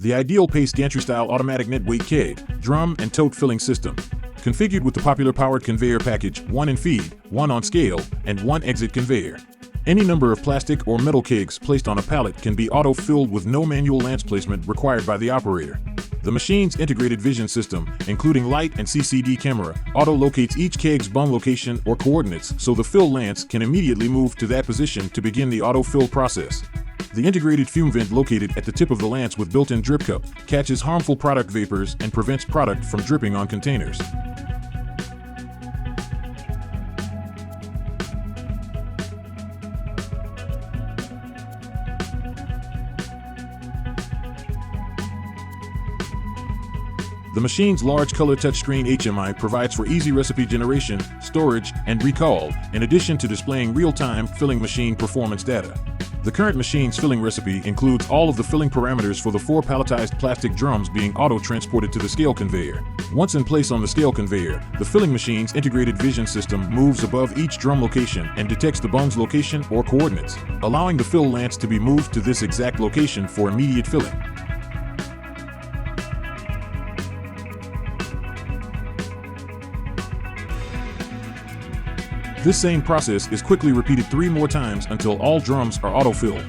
The Ideal Pase Gantry-style automatic net weight keg, drum, and tote filling system. Configured with the popular powered conveyor package, 1 infeed, 1 on scale, and 1 exit conveyor. Any number of plastic or metal kegs placed on a pallet can be auto-filled with no manual lance placement required by the operator. The machine's integrated vision system, including light and CCD camera, auto-locates each keg's bung location or coordinates so the fill lance can immediately move to that position to begin the auto-fill process. The integrated fume vent located at the tip of the lance with built-in drip cup catches harmful product vapors and prevents product from dripping on containers. The machine's large color touchscreen HMI provides for easy recipe generation, storage, and recall, in addition to displaying real-time filling machine performance data. The current machine's filling recipe includes all of the filling parameters for the 4 palletized plastic drums being auto-transported to the scale conveyor. Once in place on the scale conveyor, the filling machine's integrated vision system moves above each drum location and detects the bung's location or coordinates, allowing the fill lance to be moved to this exact location for immediate filling. This same process is quickly repeated 3 more times until all drums are auto-filled.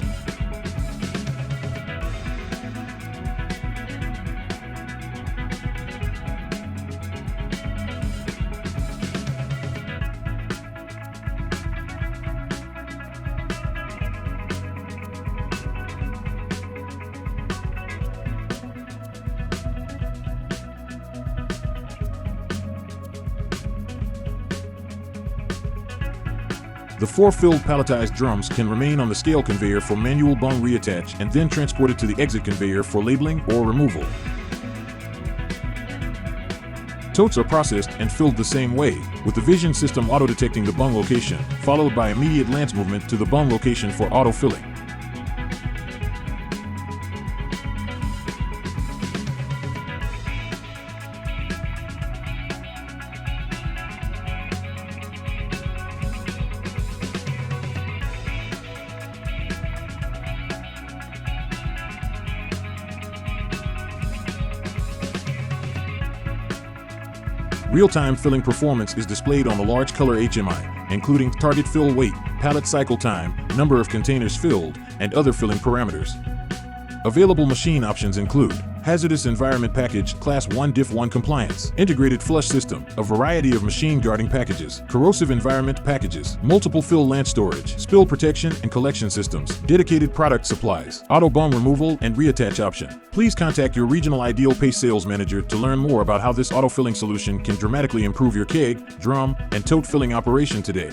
The 4 filled palletized drums can remain on the scale conveyor for manual bung reattach and then transported to the exit conveyor for labeling or removal. Totes are processed and filled the same way, with the vision system auto-detecting the bung location, followed by immediate lance movement to the bung location for auto-filling. Real-time filling performance is displayed on the large color HMI, including target fill weight, pallet cycle time, number of containers filled, and other filling parameters. Available machine options include Hazardous Environment Package Class 1 Diff 1 Compliance, Integrated Flush System, a variety of machine guarding packages, Corrosive Environment Packages, Multiple Fill Lance Storage, Spill Protection and Collection Systems, Dedicated Product Supplies, Auto Bung Removal and Reattach option. Please contact your regional Ideal Pase sales manager to learn more about how this auto-filling solution can dramatically improve your keg, drum, and tote filling operation today.